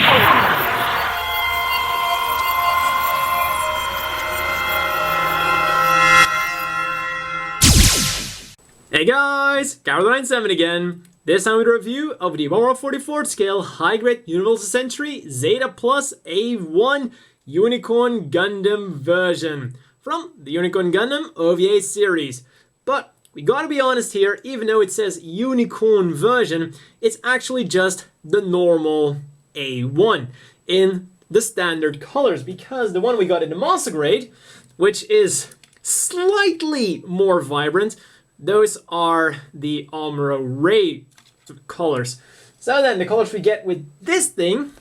Hey guys, Carol97 again. This time with a review of the 1/44 scale high-grade Universal Century Zeta Plus A1 Unicorn Gundam version from the Unicorn Gundam OVA series. But we gotta be honest here, even though it says Unicorn version, it's actually just the normal A1 in the standard colors, because the one we got in the Master Grade, which is slightly more vibrant, those are the Amuro Ray colors. So then the colors we get with this thing,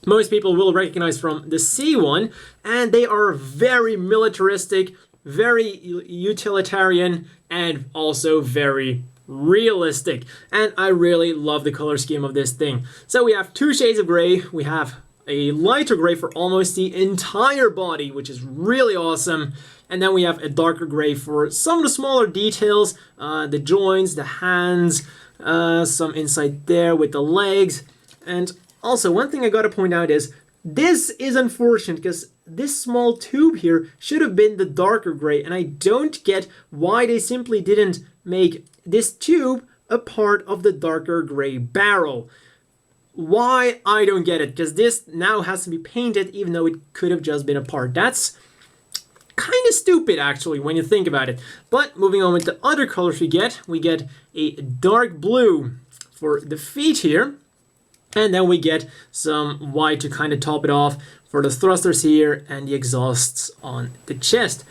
most people will recognize from the C1, and they are very militaristic, very utilitarian, and also very realistic. And I really love the color scheme of this thing. So we have two shades of gray. We have a lighter gray for almost the entire body, which is really awesome. And then we have a darker gray for some of the smaller details, the joints, the hands, some inside there with the legs. And also, one thing I gotta point out is, this is unfortunate because this small tube here should have been the darker gray, and I don't get why they simply didn't make this tube a part of the darker gray barrel. Why? I don't get it, because this now has to be painted even though it could have just been a part. That's kind of stupid actually when you think about it. But moving on with the other colors we get a dark blue for the feet here, and then we get some white to kind of top it off for the thrusters here and the exhausts on the chest.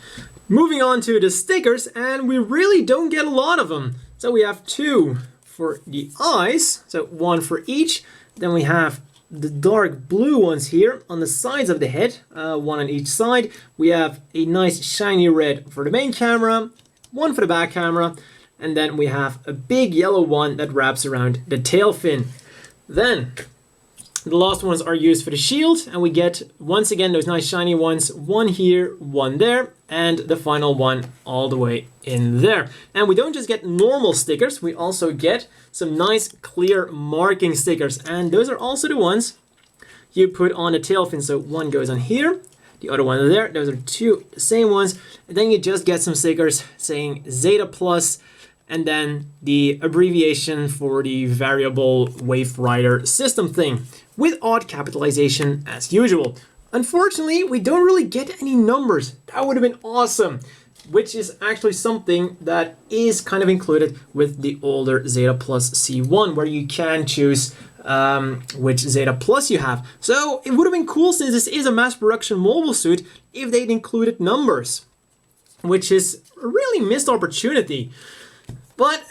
Moving on to the stickers, and we really don't get a lot of them. So we have two for the eyes, so one for each. Then we have the dark blue ones here on the sides of the head, one on each side. We have a nice shiny red for the main camera, one for the back camera, and then we have a big yellow one that wraps around the tail fin. Then the last ones are used for the shield, and we get once again those nice shiny ones, one here, one there, and the final one all the way in there. And we don't just get normal stickers, we also get some nice clear marking stickers, and those are also the ones you put on the tail fin. So one goes on here, the other one there. Those are two same ones, and then you just get some stickers saying Zeta Plus, and then the abbreviation for the variable Wave Rider system thing with odd capitalization as usual. Unfortunately, we don't really get any numbers. That would have been awesome, which is actually something that is kind of included with the older Zeta Plus C1, where you can choose which Zeta Plus you have. So it would have been cool, since this is a mass production mobile suit, if they'd included numbers, which is a really missed opportunity. But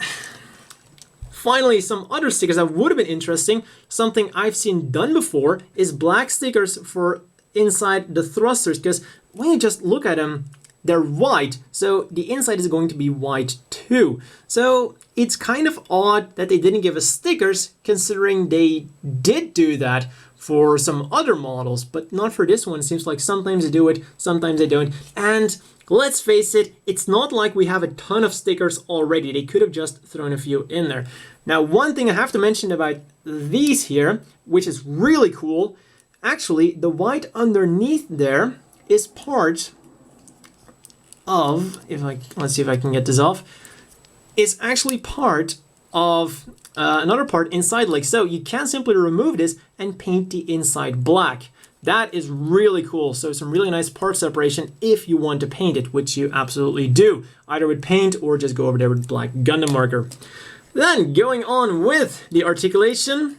finally, some other stickers that would have been interesting, something I've seen done before, is black stickers for inside the thrusters, because when you just look at them, they're white, so the inside is going to be white too. So it's kind of odd that they didn't give us stickers, considering they did do that for some other models, but not for this one. It seems like sometimes they do it, sometimes they don't. And let's face it, it's not like we have a ton of stickers already. They could have just thrown a few in there. Now, one thing I have to mention about these here, which is really cool, actually, the white underneath there is part of, let's see if I can get this off, is actually part of another part inside, like so. You can simply remove this and paint the inside black. That is really cool. So some really nice part separation if you want to paint it, which you absolutely do, either with paint or just go over there with black Gundam marker. Then going on with the articulation,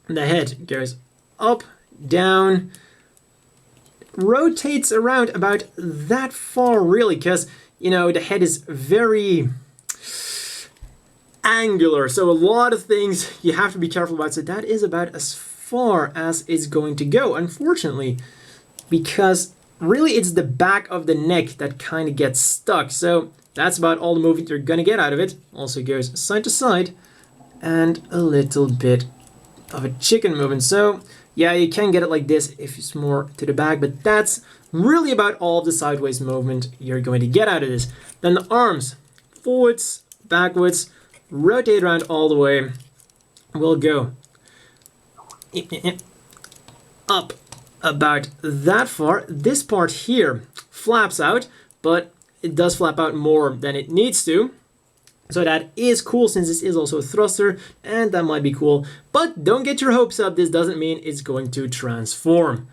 the head goes up, down, rotates around about that far really, because you know the head is very angular, so a lot of things you have to be careful about. So that is about as far as it's going to go, unfortunately, because really it's the back of the neck that kind of gets stuck. So that's about all the movement you're gonna get out of it. Also goes side to side and a little bit of a chicken movement. So yeah, you can get it like this if it's more to the back, but that's really about all of the sideways movement you're going to get out of this. Then the arms, forwards, backwards, rotate around all the way. We'll go up about that far. This part here flaps out, but it does flap out more than it needs to. So that is cool, since this is also a thruster, and that might be cool. But don't get your hopes up, this doesn't mean it's going to transform.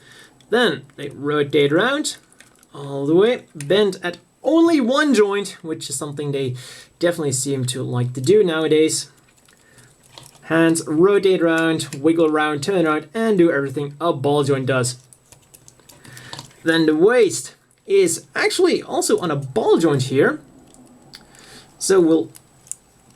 Then they rotate around all the way, bend at only one joint, which is something they definitely seem to like to do nowadays. Hands rotate around, wiggle around, turn around, and do everything a ball joint does. Then the waist is actually also on a ball joint here. So we'll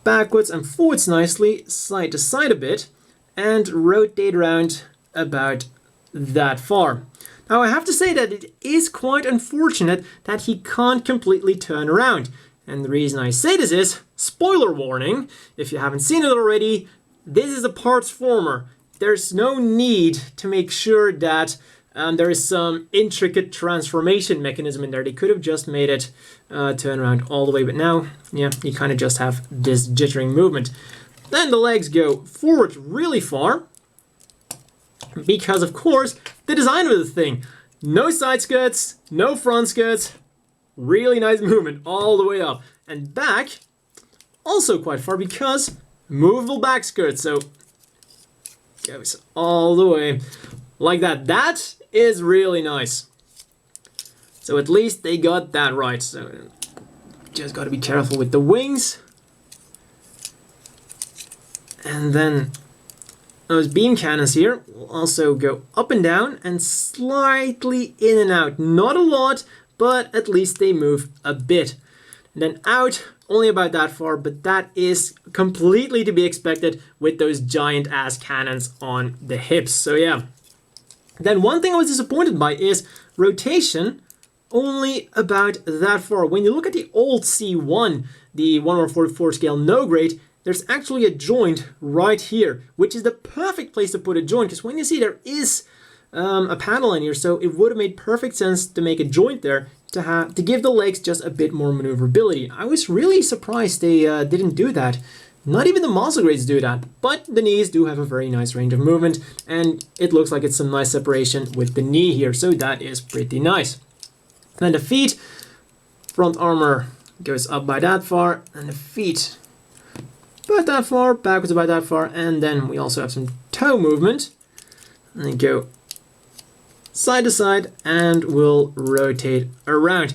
backwards and forwards nicely, side to side a bit, and rotate around about that far. Now I have to say that it is quite unfortunate that he can't completely turn around. And the reason I say this is, spoiler warning, if you haven't seen it already, this is a parts former. There's no need to make sure that there is some intricate transformation mechanism in there. They could have just made it turn around all the way, but now, yeah, you kind of just have this jittering movement. Then the legs go forward really far, because of course, the design of the thing. No side skirts, no front skirts, really nice movement all the way up. And back, also quite far, because movable back skirt, so goes all the way like that. That is really nice. So at least they got that right. So just got to be careful with the wings. And then those beam cannons here will also go up and down and slightly in and out. Not a lot, but at least they move a bit. And then out, only about that far, but that is completely to be expected with those giant ass cannons on the hips. So yeah. Then one thing I was disappointed by is rotation only about that far. When you look at the old C1, the 1/144 scale no grade, there's actually a joint right here, which is the perfect place to put a joint, because when you see there is a panel in here, so it would have made perfect sense to make a joint there to give the legs just a bit more maneuverability. I was really surprised they didn't do that. Not even the muscle grades do that, but the knees do have a very nice range of movement, and it looks like it's some nice separation with the knee here, so that is pretty nice. Then the feet, front armor goes up by that far, and the feet about that far, backwards about that far, and then we also have some toe movement, and then go side to side, and we'll rotate around.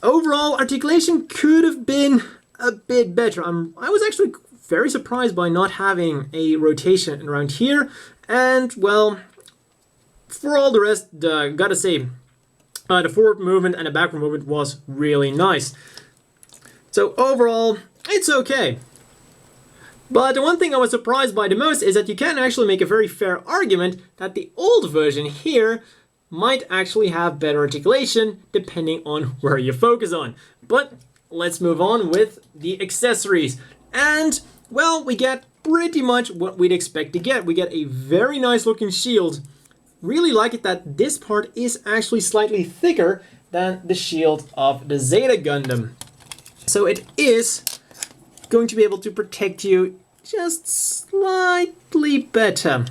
Overall, articulation could have been a bit better. I was actually very surprised by not having a rotation around here, and well, for all the rest, gotta say, the forward movement and the backward movement was really nice. So overall, it's okay. But the one thing I was surprised by the most is that you can actually make a very fair argument that the old version here might actually have better articulation depending on where you focus on. But let's move on with the accessories. And, well, we get pretty much what we'd expect to get. We get a very nice looking shield. Really like it that this part is actually slightly thicker than the shield of the Zeta Gundam. So it is going to be able to protect you just slightly better.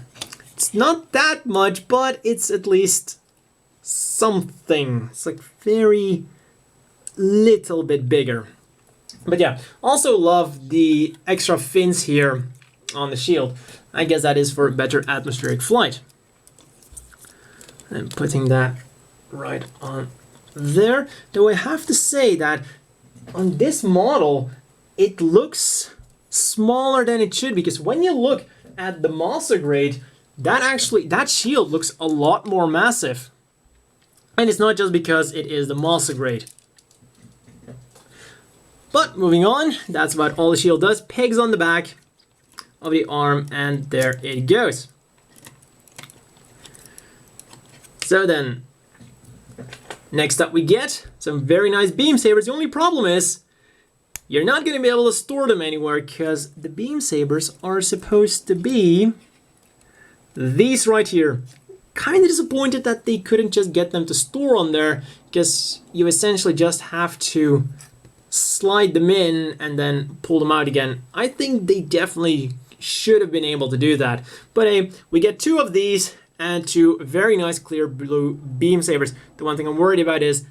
It's not that much, but it's at least something. It's like very little bit bigger. But yeah, also love the extra fins here on the shield. I guess that is for better atmospheric flight. And putting that right on there. Though I have to say that on this model, it looks smaller than it should, because when you look at the Master grade, that shield looks a lot more massive. And it's not just because it is the Master grade. But moving on, that's about all the shield does. Pegs on the back of the arm, and there it goes. So then, next up we get some very nice beam sabers. The only problem is you're not going to be able to store them anywhere, because the beam sabers are supposed to be these right here. Kind of disappointed that they couldn't just get them to store on there, because you essentially just have to slide them in and then pull them out again. I think they definitely should have been able to do that. But hey, we get two of these, and two very nice clear blue beam sabers. The one thing I'm worried about is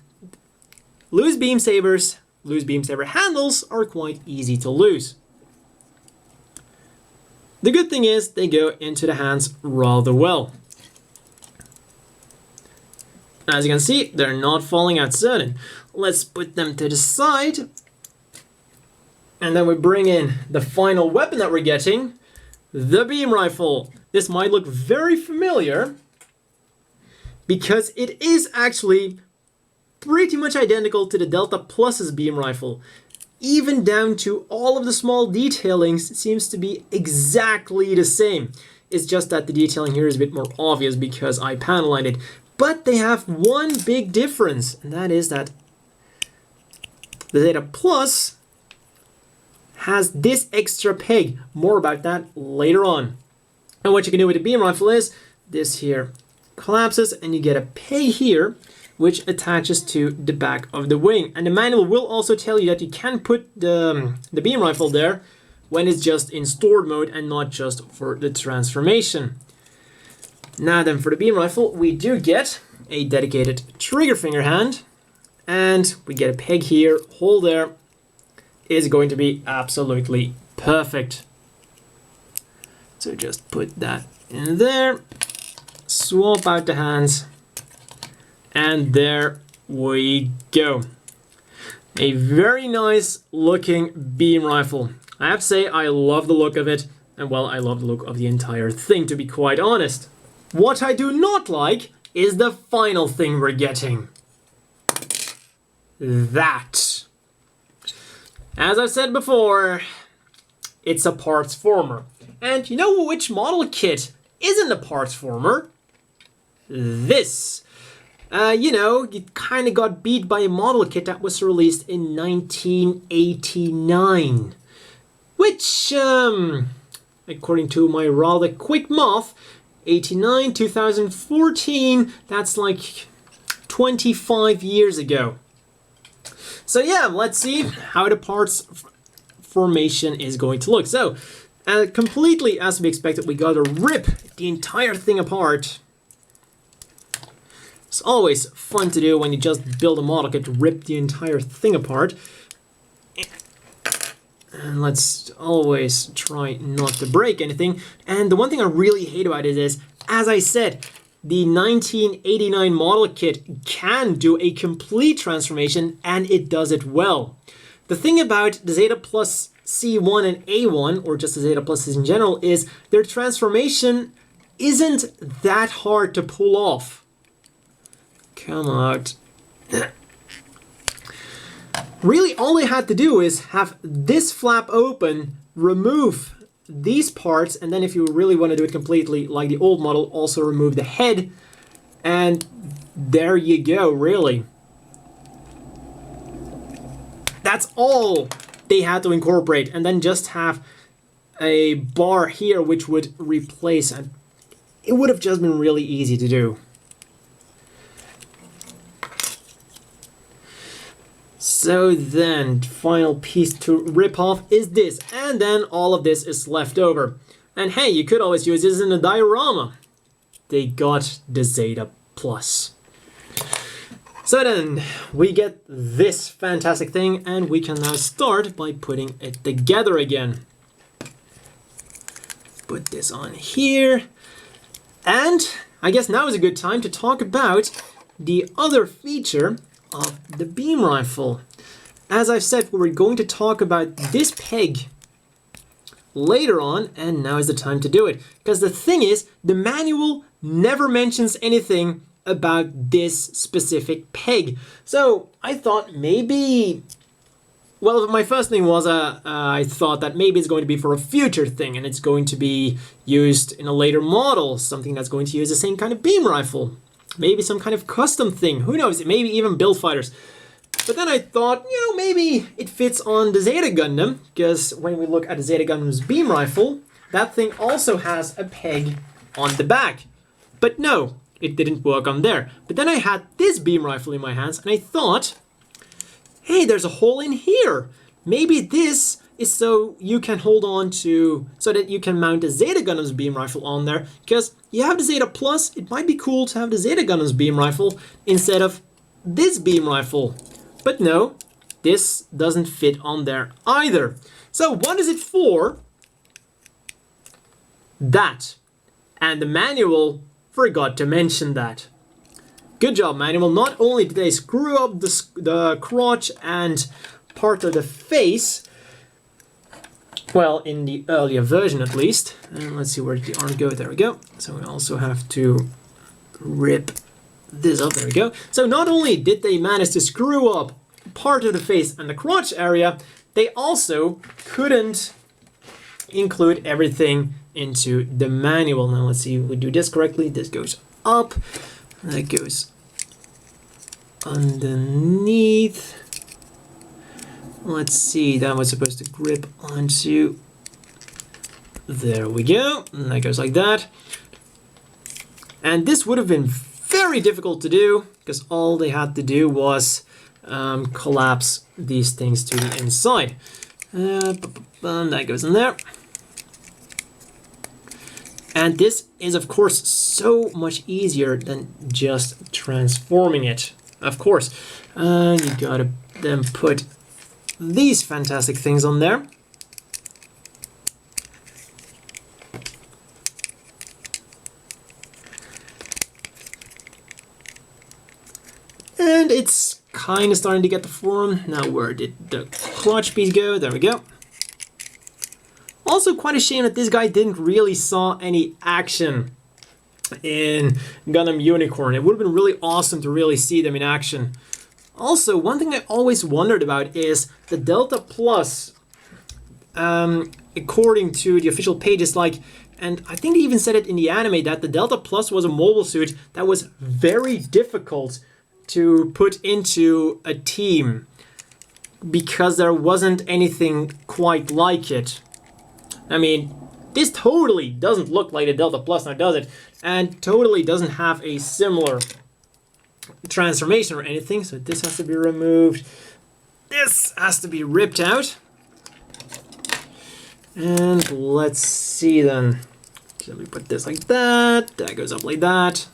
loose beam sabers, loose beam saber handles are quite easy to lose. The good thing is they go into the hands rather well. As you can see, they're not falling out sudden. Let's put them to the side. And then we bring in the final weapon that we're getting, the beam rifle. This might look very familiar because it is actually pretty much identical to the Delta Plus's beam rifle. Even down to all of the small detailings, it seems to be exactly the same. It's just that the detailing here is a bit more obvious because I panel-lined it. But they have one big difference, and that is that the Zeta Plus has this extra peg. More about that later on. And what you can do with the beam rifle is this here collapses and you get a peg here which attaches to the back of the wing. And the manual will also tell you that you can put the beam rifle there when it's just in stored mode and not just for the transformation. Now then, for the beam rifle, we do get a dedicated trigger finger hand, and we get a peg here. Hole there is going to be absolutely perfect. So just put that in there, swap out the hands, and there we go. A very nice looking beam rifle. I have to say, I love the look of it, and well, I love the look of the entire thing, to be quite honest. What I do not like is the final thing we're getting. That. As I've said before, it's a parts former. And you know which model kit isn't a parts former? This. You know, you kind of got beat by a model kit that was released in 1989. Which, according to my rather quick math, 89, 2014, that's like 25 years ago. So yeah, let's see how the parts formation is going to look. So, completely as we expected, we gotta rip the entire thing apart. It's always fun to do when you just build a model kit, to rip the entire thing apart. And let's always try not to break anything. And the one thing I really hate about it is, as I said, the 1989 model kit can do a complete transformation, and it does it well. The thing about the Zeta Plus C1 and A1, or just the Zeta Pluses in general, is their transformation isn't that hard to pull off. Come out. Really, all they had to do is have this flap open, remove these parts, and then if you really want to do it completely like the old model, also remove the head, and there you go, really. That's all they had to incorporate, and then just have a bar here which would replace it. It would have just been really easy to do. So then, final piece to rip off is this, and then all of this is left over. And hey, you could always use this in a diorama. They got the Zeta Plus. So then, we get this fantastic thing, and we can now start by putting it together again. Put this on here. And I guess now is a good time to talk about the other feature of the beam rifle. As I've said, we're going to talk about this peg later on, and now is the time to do it. Because the thing is, the manual never mentions anything about this specific peg. So I thought maybe, well, my first thing was I thought that maybe it's going to be for a future thing, and it's going to be used in a later model, something that's going to use the same kind of beam rifle. Maybe some kind of custom thing, who knows, maybe even build fighters. But then I thought, you know, maybe it fits on the Zeta Gundam, because when we look at the Zeta Gundam's beam rifle, that thing also has a peg on the back. But no, it didn't work on there. But then I had this beam rifle in my hands, and I thought, hey, there's a hole in here. Maybe this is so you can hold on to, so that you can mount a Zeta Gundam's beam rifle on there, because you have the Zeta Plus, it might be cool to have the Zeta Gundam's beam rifle instead of this beam rifle. But no, this doesn't fit on there either. So what is it for? That. And the manual forgot to mention that. Good job, manual. Not only did they screw up the crotch and part of the face, well, in the earlier version at least. And let's see, where did the arm go? There we go. So we also have to rip this up. There we go. So not only did they manage to screw up part of the face and the crotch area, they also couldn't include everything into the manual. Now let's see if we do this correctly. This goes up, that goes underneath. Let's see, that was supposed to grip onto, there we go, and that goes like that. And this would have been very difficult to do, because all they had to do was collapse these things to the inside. That goes in there. And this is, of course, so much easier than just transforming it, of course. And you gotta then put these fantastic things on there. And it's kind of starting to get the form. Now, where did the crotch piece go? There we go. Also, quite a shame that this guy didn't really saw any action in Gundam Unicorn. It would have been really awesome to really see them in action. Also, one thing I always wondered about is the Delta Plus, according to the official pages, and I think they even said it in the anime, that the Delta Plus was a mobile suit that was very difficult to put into a team because there wasn't anything quite like it. I mean, this totally doesn't look like the Delta Plus now, does it? And totally doesn't have a similar transformation or anything, so this has to be removed. This has to be ripped out. And let's see then. So we put this like that. That goes up like that.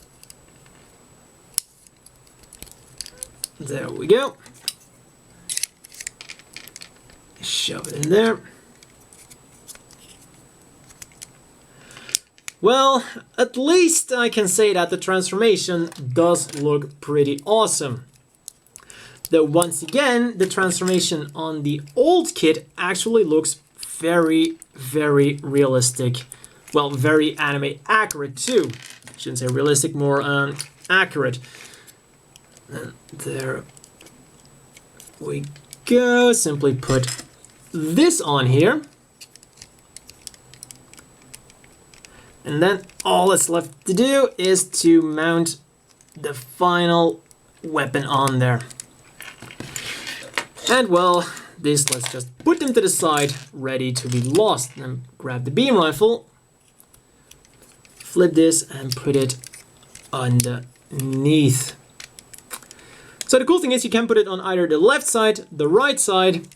There we go. Shove it in there. Well, at least I can say that the transformation does look pretty awesome. Though once again, the transformation on the old kit actually looks very, very realistic. Well, very anime accurate too. Shouldn't say realistic, more accurate. And there we go. Simply put this on here. And then all that's left to do is to mount the final weapon on there. And well, this, let's just put them to the side, ready to be lost. And grab the beam rifle, flip this and put it underneath. So the cool thing is you can put it on either the left side, the right side,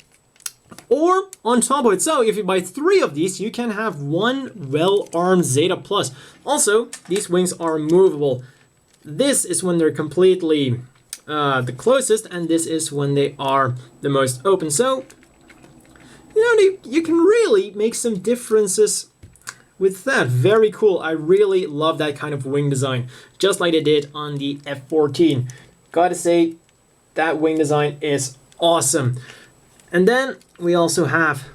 or on top of it. So if you buy 3 of these, you can have one well-armed Zeta Plus. Also, these wings are movable. This is when they're completely the closest, and this is when they are the most open. So, you know, you can really make some differences with that. Very cool. I really love that kind of wing design, just like they did on the F-14. Gotta say, that wing design is awesome. And then we also have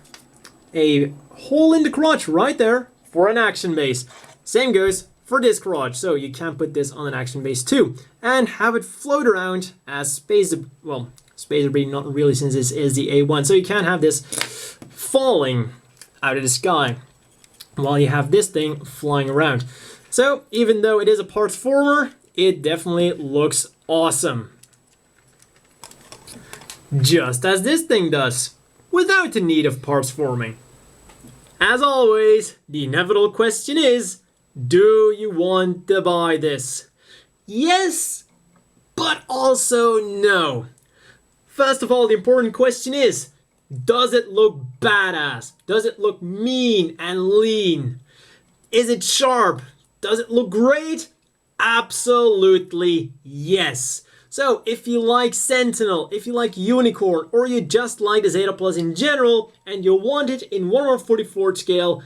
a hole in the crotch right there for an action base. Same goes for this crotch, so you can put this on an action base too. And have it float around as space debris, not really, since this is the A1. So you can't have this falling out of the sky while you have this thing flying around. So even though it is a parts former, it definitely looks awesome. Just as this thing does, without the need of parts forming. As always, the inevitable question is, do you want to buy this? Yes, but also no. First of all, the important question is, Does it look badass? Does it look mean and lean? Is it sharp? Does it look great? Absolutely yes. So if you like Sentinel, if you like Unicorn, or you just like the Zeta Plus in general, and you want it in 1/44 scale,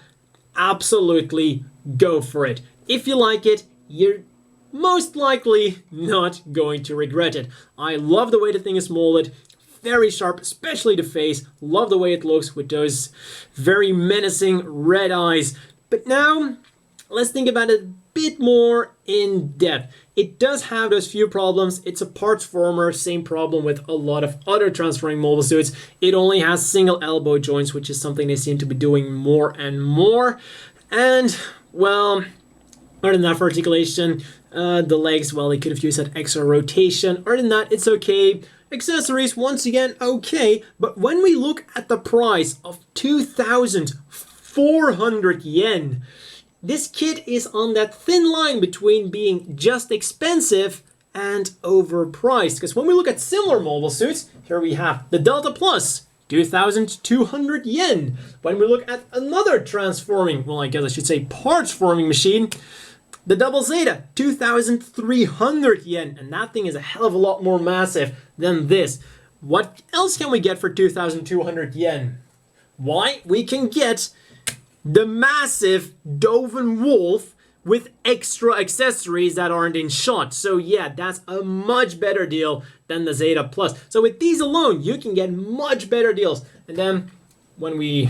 absolutely go for it. If you like it, you're most likely not going to regret it. I love the way the thing is molded. Very sharp, especially the face. Love the way it looks with those very menacing red eyes. But now, let's think about it a bit more in depth. It does have those few problems. It's a parts former, same problem with a lot of other transforming mobile suits. It only has single elbow joints, which is something they seem to be doing more and more. And, well, other than that, for articulation, the legs, well, they could have used that extra rotation. Other than that, it's okay. Accessories, once again, okay. But when we look at the price of 2,400 yen, this kit is on that thin line between being just expensive and overpriced. Because when we look at similar mobile suits, here we have the Delta Plus, 2,200 yen. When we look at another transforming, well, I guess I should say parts forming machine, the Double Zeta, 2,300 yen. And that thing is a hell of a lot more massive than this. What else can we get for 2,200 yen? Why? We can get the massive Doven Wolf with extra accessories that aren't in shot. So yeah, that's a much better deal than the Zeta Plus. So with these alone, you can get much better deals. And then when we're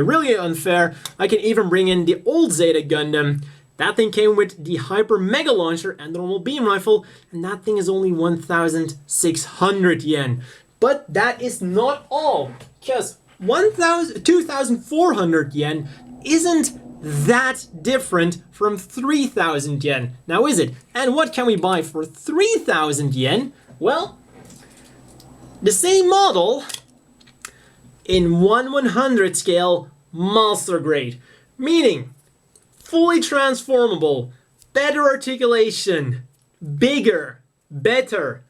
really unfair, I can even bring in the old Zeta Gundam. That thing came with the Hyper Mega Launcher and the normal beam rifle, and that thing is only 1,600 yen. But that is not all, because 2,400 yen isn't that different from 3,000 yen. Now is it? And what can we buy for 3,000 yen? Well, the same model in 1/100 scale monster grade, meaning fully transformable, better articulation, bigger, better,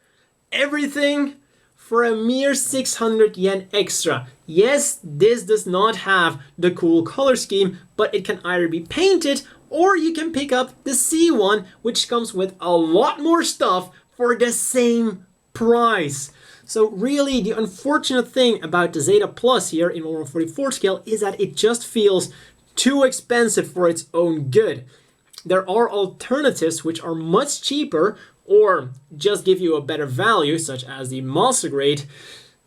everything for a mere 600 yen extra. Yes, this does not have the cool color scheme, but it can either be painted or you can pick up the C1, which comes with a lot more stuff for the same price. So really, the unfortunate thing about the Zeta Plus here in 1/44 scale is that it just feels too expensive for its own good. There are alternatives which are much cheaper or just give you a better value, such as the Monster Grade.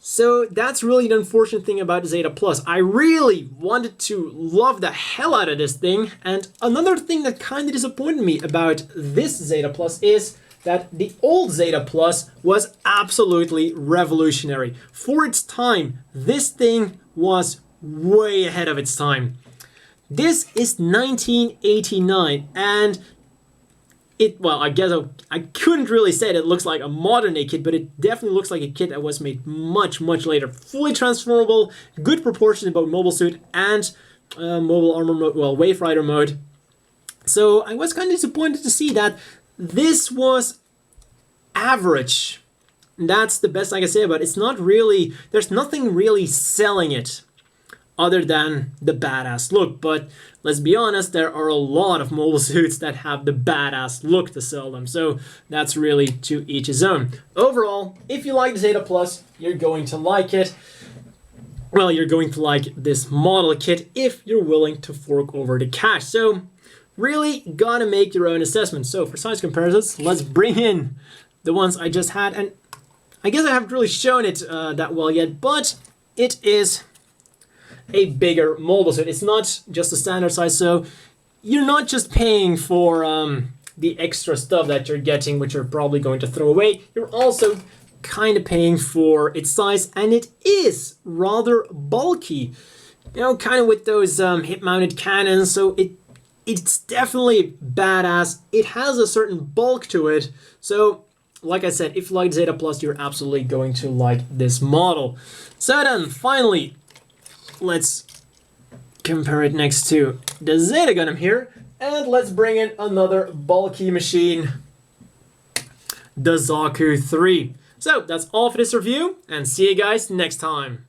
So that's really the unfortunate thing about the Zeta Plus. I really wanted to love the hell out of this thing, and another thing that kind of disappointed me about this Zeta Plus is that the old Zeta Plus was absolutely revolutionary. For its time, this thing was way ahead of its time. This is 1989, and well, I guess I couldn't really say it looks like a modern day kit, but it definitely looks like a kit that was made much, much later. Fully transformable, good proportions in both mobile suit and mobile armor mode, well, Wave Rider mode. So I was kind of disappointed to see that this was average. That's the best I can say about it. It's not really, there's nothing really selling it other than the badass look. But let's be honest, there are a lot of mobile suits that have the badass look to sell them. So that's really to each his own. Overall, if you like the Zeta Plus, you're going to like it. Well, you're going to like this model kit if you're willing to fork over the cash. So really gotta make your own assessment. So for size comparisons, let's bring in the ones I just had. And I guess I haven't really shown it that well yet, but it is a bigger mobile suit. It's not just a standard size, so you're not just paying for the extra stuff that you're getting, which you're probably going to throw away. You're also kind of paying for its size, and it is rather bulky. You know, kind of with those hip-mounted cannons, so it's definitely badass. It has a certain bulk to it, so like I said, if you like Zeta Plus, you're absolutely going to like this model. So then, finally, let's compare it next to the Zeta Gundam here, and let's bring in another bulky machine, the Zaku 3. So that's all for this review, and see you guys next time.